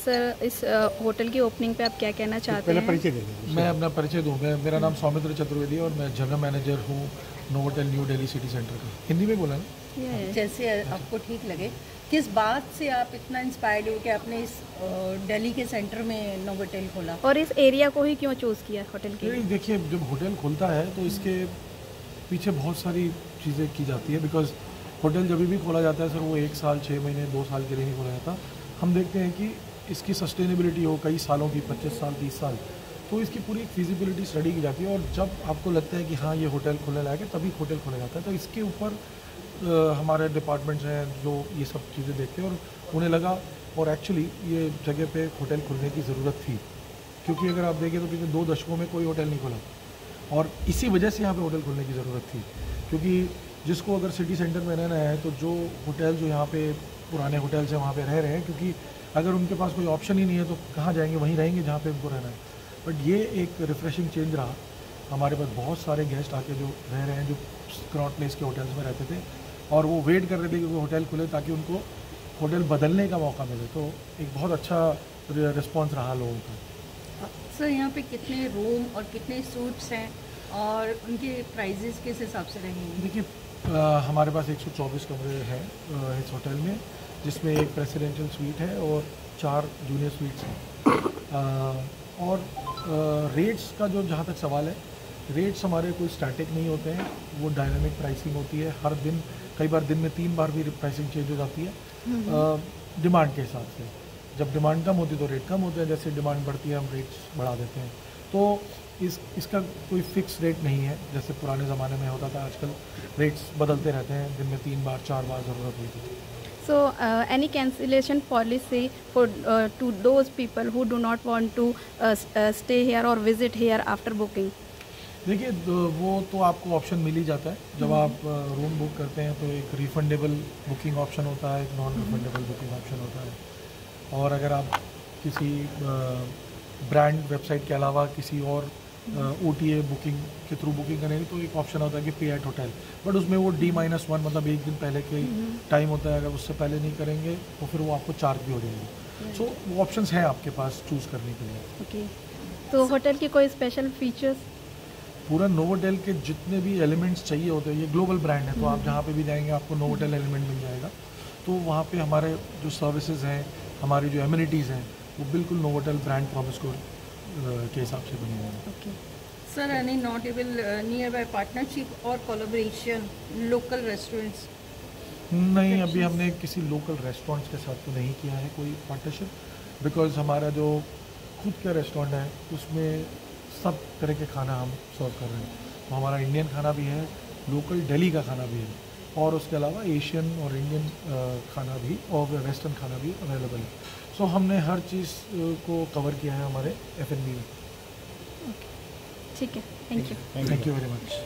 Sir इस hotel की opening पे आप क्या कहना चाहते हैं? परिचय दे दें। मैं अपना परिचय दूँ। मेरा नाम सौमित्र चतुर्वेदी और मैं जनरल मैनेजर हूँ Novotel new Delhi city centre का। हिंदी में बोला ना? जैसे आपको ठीक लगे। किस बात से आप इतना इंस्पायर्ड हो कि आपने इस दिल्ली के सेंटर में नोवोटेल खोला, और इस एरिया को ही क्यों चूज़ किया होटल के लिए? देखिए, जब होटल खुलता है तो इसके पीछे बहुत सारी चीज़ें की जाती है। बिकॉज होटल जब भी खोला जाता है सर, वो 1 साल 6 महीने 2 साल के लिए नहीं खोला जाता। हम देखते हैं कि इसकी सस्टेनेबिलिटी हो कई सालों की, 25 साल 30 साल, तो इसकी पूरी फिजिबिलिटी स्टडी की जाती है। और जब आपको लगता है कि हाँ ये होटल खुलने लायक है, तभी होटल खोला जाता है। तो इसके ऊपर हमारे डिपार्टमेंट्स हैं जो ये सब चीज़ें देखते हैं और उन्हें लगा, और एक्चुअली ये जगह पे होटल खुलने की ज़रूरत थी। क्योंकि अगर आप देखें तो पिछले 2 दशकों में कोई होटल नहीं खुला, और इसी वजह से यहाँ पे होटल खुलने की ज़रूरत थी। क्योंकि जिसको अगर सिटी सेंटर में रहना है, तो जो होटल जो यहाँ पे पुराने होटल्स हैं वहाँ पे रह रहे हैं, क्योंकि अगर उनके पास कोई ऑप्शन ही नहीं है तो कहाँ जाएंगे, वहीं रहेंगे जहाँ पे उनको रहना है। बट ये एक रिफ़्रेशिंग चेंज रहा। हमारे पास बहुत सारे गेस्ट आके जो रह रहे हैं, जो कनॉट प्लेस के होटल्स में रहते थे, और वो वेट कर रहे थे कि वो होटल खुले ताकि उनको होटल बदलने का मौका मिले। तो एक बहुत अच्छा रिस्पॉन्स रहा लोगों का। सर यहाँ पे कितने रूम और कितने सूट्स हैं और उनके प्राइजेस किस हिसाब से रहेंगे? देखिए, हमारे पास 124 कमरे हैं इस होटल में, जिसमें एक प्रेसिडेंशियल स्वीट है और 4 जूनियर स्वीट्स हैं। और रेट्स का जो जहाँ तक सवाल है, रेट्स हमारे कोई स्टैटिक नहीं होते हैं, वो डायनामिक प्राइसिंग होती है। हर दिन, कई बार दिन में 3 बार भी प्राइसिंग चेंज हो जाती है डिमांड के हिसाब से। जब डिमांड कम होती है तो रेट कम होते हैं, जैसे डिमांड बढ़ती है हम रेट्स बढ़ा देते हैं। तो इसका कोई फिक्स रेट नहीं है जैसे पुराने ज़माने में होता था। आजकल रेट्स बदलते रहते हैं, दिन में 3 बार 4 बार ज़रूरत हुई थी। So any cancellation policy for to those people who do not want to stay here or visit here after booking? देखिए, वो तो आपको ऑप्शन मिल ही जाता है। जब आप रूम बुक करते हैं तो एक रिफंडेबल बुकिंग ऑप्शन होता है, एक नॉन रिफंडेबल बुकिंग ऑप्शन होता है। और अगर आप किसी ब्रांड वेबसाइट के अलावा किसी और OTA बुकिंग के थ्रू बुकिंग करेंगे तो एक ऑप्शन होता है कि पे एट होटल, बट उसमें वो D-1 मतलब 1 दिन पहले के टाइम होता है। अगर उससे पहले नहीं करेंगे तो फिर वो आपको चार्ज भी हो जाएगी। सो वो ऑप्शंस हैं आपके पास चूज़ करने के लिए। ओके, तो होटल की कोई स्पेशल फीचर्स? पूरा नोवोटेल के जितने भी एलिमेंट्स चाहिए होते हैं, ये ग्लोबल ब्रांड है, तो आप जहाँ पे भी जाएंगे आपको नोवोटेल एलिमेंट मिल जाएगा। तो वहाँ पे हमारे जो सर्विसेज हैं, हमारी जो एमिनिटीज़ हैं, वो बिल्कुल नोवोटेल ब्रांड प्रॉमिस को के हिसाब से बनी हुई है। Okay sir, any notable near by partnership और कोलैबोरेशन लोकल रेस्टोरेंट्स? नहीं, अभी हमने किसी लोकल रेस्टोरेंट्स के साथ तो नहीं किया है कोई पार्टनरशिप, बिकॉज हमारा जो खुद का रेस्टोरेंट है उसमें सब तरह के खाना हम सर्व कर रहे हैं। तो हमारा इंडियन खाना भी है, लोकल दिल्ली का खाना भी है, और उसके अलावा एशियन और इंडियन खाना भी और वेस्टर्न खाना भी अवेलेबल है। सो हमने हर चीज़ को कवर किया है हमारे F&B में। ठीक है, thank you. Thank you very much.